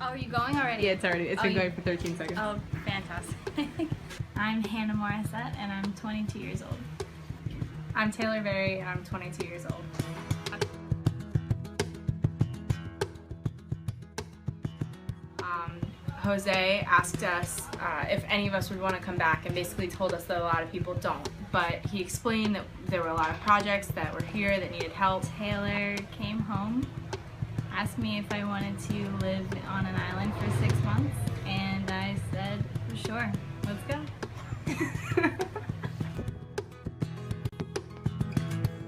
Oh, are you going already? Yeah, it's been going for 13 seconds. Oh, fantastic. I'm Hannah Morissette, and I'm 22 years old. I'm Taylor Berry, and I'm 22 years old. Jose asked us if any of us would want to come back, and basically told us that a lot of people don't. But he explained that there were a lot of projects that were here that needed help. Taylor came home, asked me if I wanted to live on an island for 6 months, and I said, sure, let's go.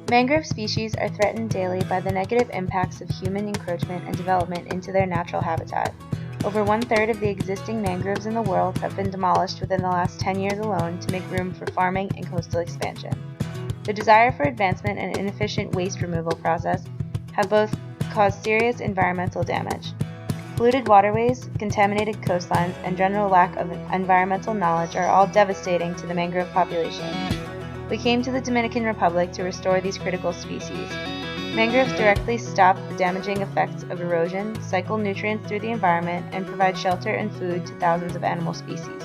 Mangrove species are threatened daily by the negative impacts of human encroachment and development into their natural habitat. Over 1/3 of the existing mangroves in the world have been demolished within the last 10 years alone to make room for farming and coastal expansion. The desire for advancement and inefficient waste removal process have both caused serious environmental damage. Polluted waterways, contaminated coastlines, and general lack of environmental knowledge are all devastating to the mangrove population. We came to the Dominican Republic to restore these critical species. Mangroves directly stop the damaging effects of erosion, cycle nutrients through the environment, and provide shelter and food to thousands of animal species.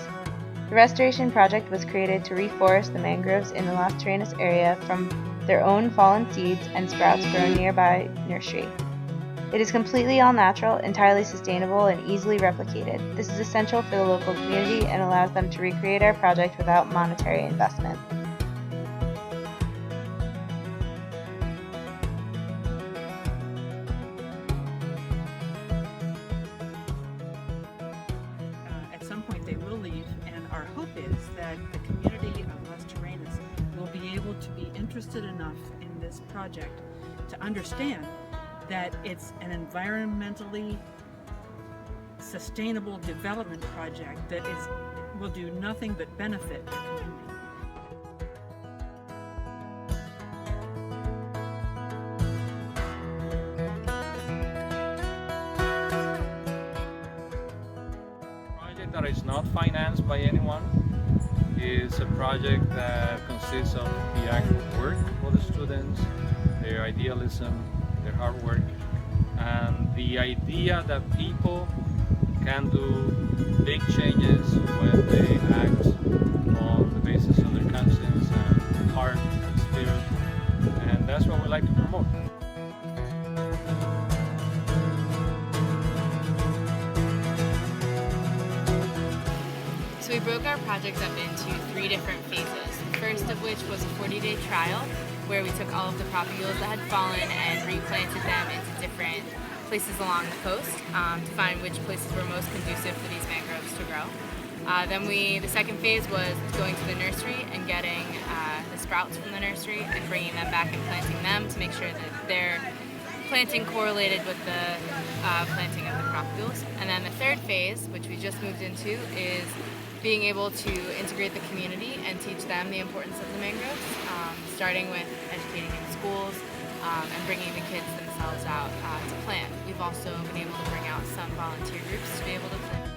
The restoration project was created to reforest the mangroves in the Las Terrenas area from their own fallen seeds and sprouts grown nearby nursery. It is completely all-natural, entirely sustainable, and easily replicated. This is essential for the local community and allows them to recreate our project without monetary investment. At some point they will leave, and our hope is that the community of Las Terrenas will be able to be interested enough in this project to understand that it's an environmentally sustainable development project that will do nothing but benefit the community. That is not financed by anyone. Is a project that consists of the actual work for the students, their idealism, their hard work, and the idea that people can do big changes when they act on the basis of their conscience and heart and spirit, and that's what we like to promote. So we broke our project up into 3 different phases, the first of which was a 40-day trial where we took all of the propagules that had fallen and replanted them into different places along the coast to find which places were most conducive for these mangroves to grow. Then the second phase was going to the nursery and getting the sprouts from the nursery and bringing them back and planting them to make sure that their planting correlated with the planting of the propagules. And then the third phase, which we just moved into, is being able to integrate the community and teach them the importance of the mangroves, starting with educating in schools and bringing the kids themselves out to plant. We've also been able to bring out some volunteer groups to be able to plant.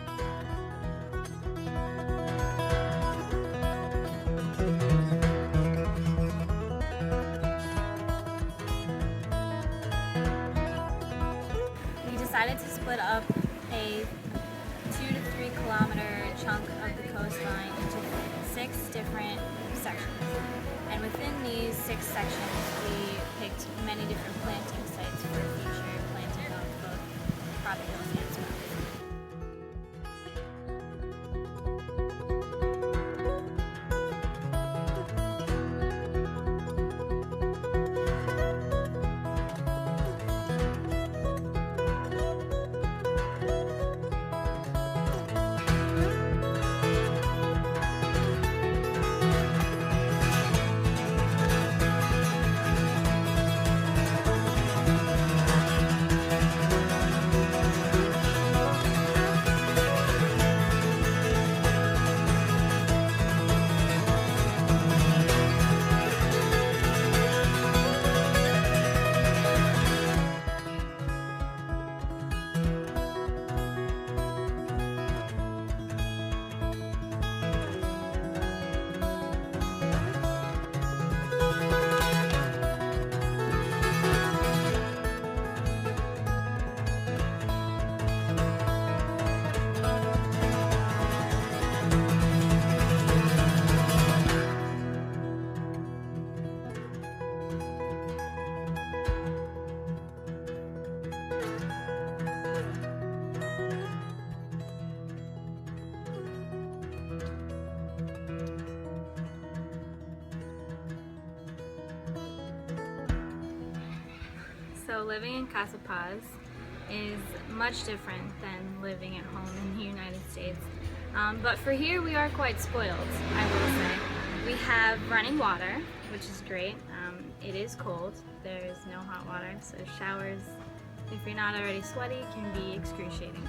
We decided to split up a 2 to 3 kilometer chunk of the coastline into 6 different sections. And within these 6 sections, we picked many different planting sites for future planting of both propagules and sprouts. living in Casa Paz is much different than living at home in the United States. But for here, we are quite spoiled, I will say. We have running water, which is great. It is cold. There's no hot water, so showers, if you're not already sweaty, can be excruciating.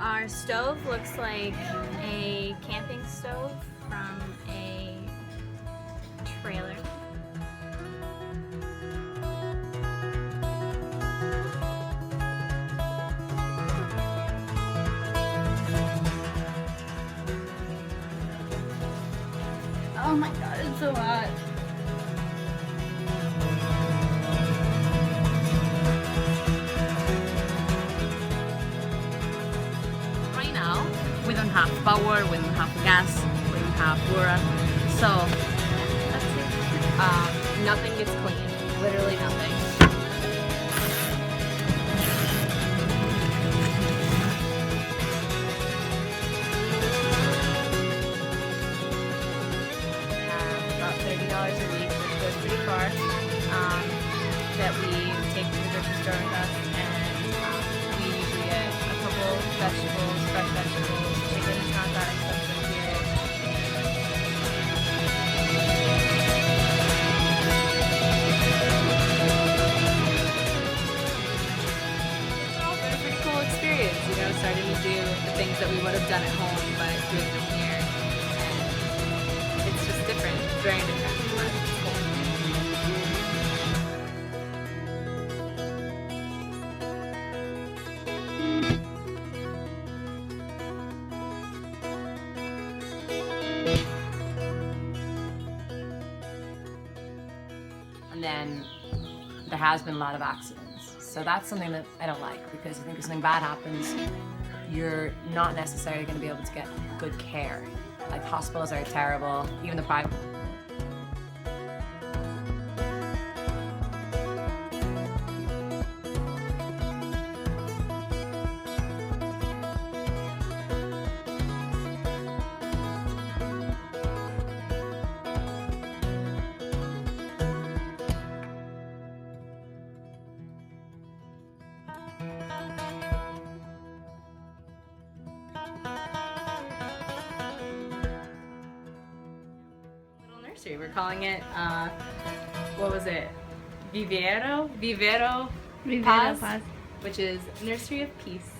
Our stove looks like a camping stove from a trailer. Oh my god, it's so hot. Right now, we don't have power, we don't have gas, we don't have water, so nothing gets clean, literally nothing. About $30 a week, which goes pretty far, that we take to the grocery store with us, and we usually get a couple vegetables, fresh vegetables. Chicken is not that expensive here. It's been a pretty cool experience, you know, starting to do the things that we would have done at home, but doing them here. And it's just different, it's very different, but it's cool. And then there has been a lot of accidents. So that's something that I don't like, because I think if something bad happens, you're not necessarily going to be able to get good care. Like hospitals are terrible, even the private. Nursery. We're calling it, what was it? Vivero Paz, which is Nursery of Peace.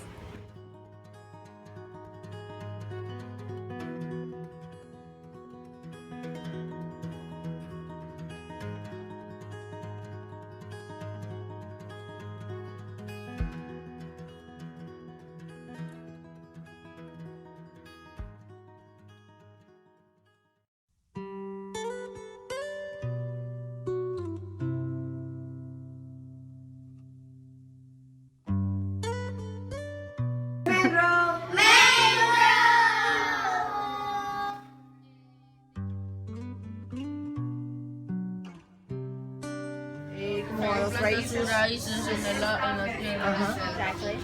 Raíces en la tierra. Exactly.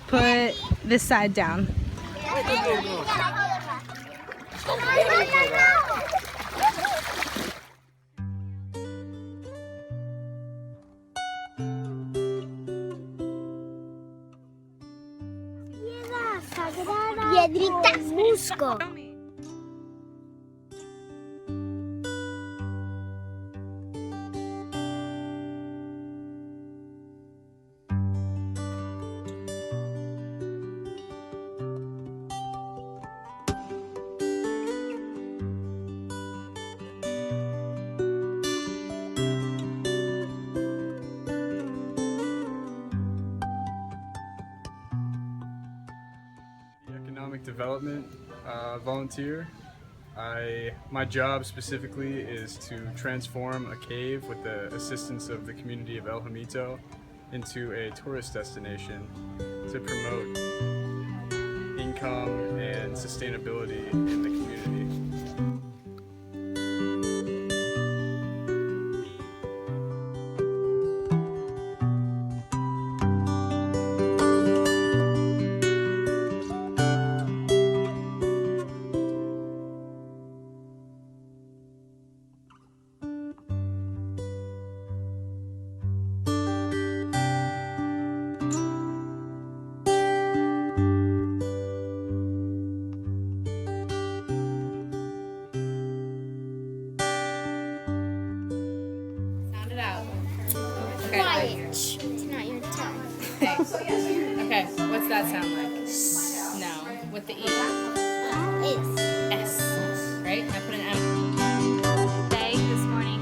Put this side down. Piedritas busco. Economic development volunteer. My job specifically is to transform a cave with the assistance of the community of El Jamito into a tourist destination to promote income and sustainability in the community. Hey. Okay, what's that sound like? No. With the E? S. Right? I put an M. Today, this morning,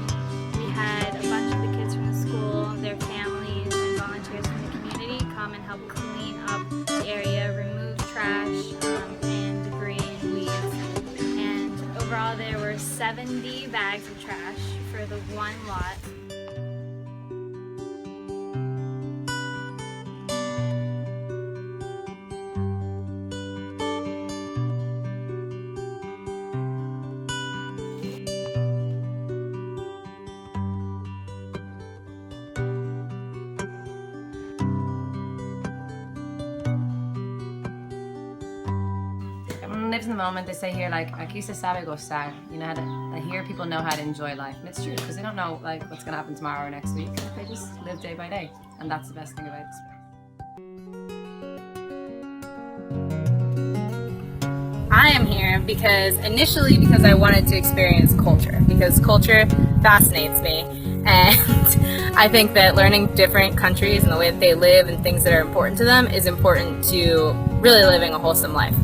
we had a bunch of the kids from the school, their families, and volunteers from the community come and help clean up the area, remove trash and debris and weeds. And overall, there were 70 bags of trash for the one lot. Everyone lives in the moment. They say here, like, aquí se sabe gozar. You know how to, I hear people know how to enjoy life. And it's true, because they don't know, like, what's going to happen tomorrow or next week. They just live day by day. And that's the best thing about this. I am here because I wanted to experience culture, because culture fascinates me, and I think that learning different countries and the way that they live and things that are important to them is important to really living a wholesome life.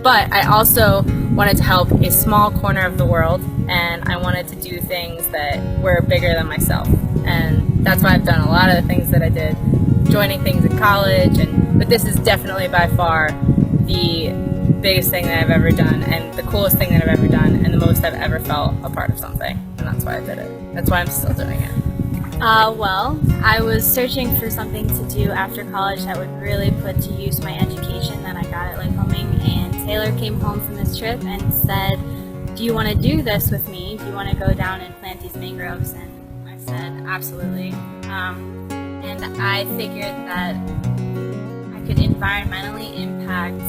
But I also wanted to help a small corner of the world, and I wanted to do things that were bigger than myself, and that's why I've done a lot of the things that I did, joining things in college, but this is definitely by far the biggest thing that I've ever done, and the coolest thing that I've ever done, and the most I've ever felt a part of something, and that's why I did it. That's why I'm still doing it. Well, I was searching for something to do after college that would really put to use my education that I got at Lycoming, and Taylor came home from this trip and said, do you want to do this with me? Do you want to go down and plant these mangroves? And I said, absolutely. And I figured that I could environmentally impact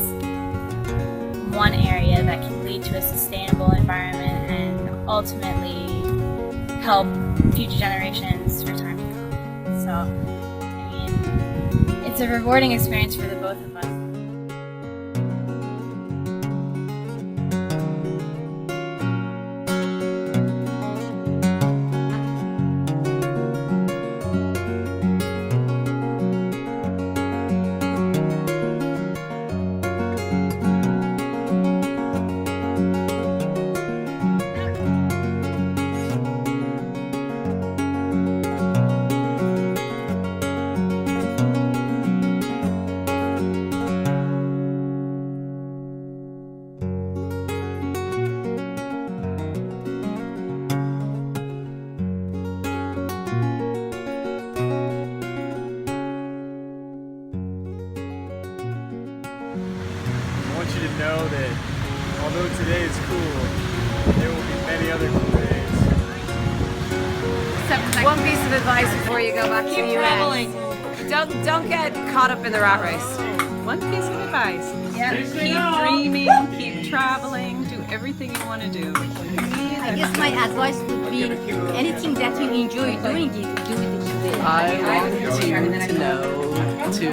one area that can lead to a sustainable environment and ultimately help future generations for time to come. So, I mean, it's a rewarding experience for the both of us. I want you to know that although today is cool, there will be many other cool days. One piece of advice before you go back to the US. Don't get caught up in the rat race. One piece of advice. Keep dreaming, keep traveling, do everything you want to do. I guess my advice would be anything that you enjoy doing, do it today. I want you to know to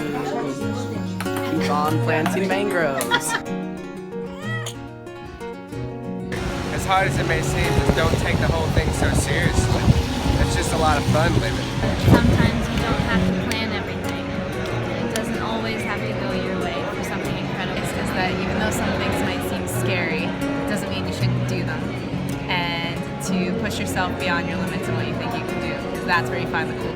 keep on planting mangroves. As hard as it may seem, just don't take the whole thing so seriously. It's just a lot of fun living. Sometimes you don't have to plan everything. It doesn't always have to go your way for something incredible. It's just that even though some things might seem scary, it doesn't mean you shouldn't do them. And to push yourself beyond your limits and what you think you can do, because that's where you find the cool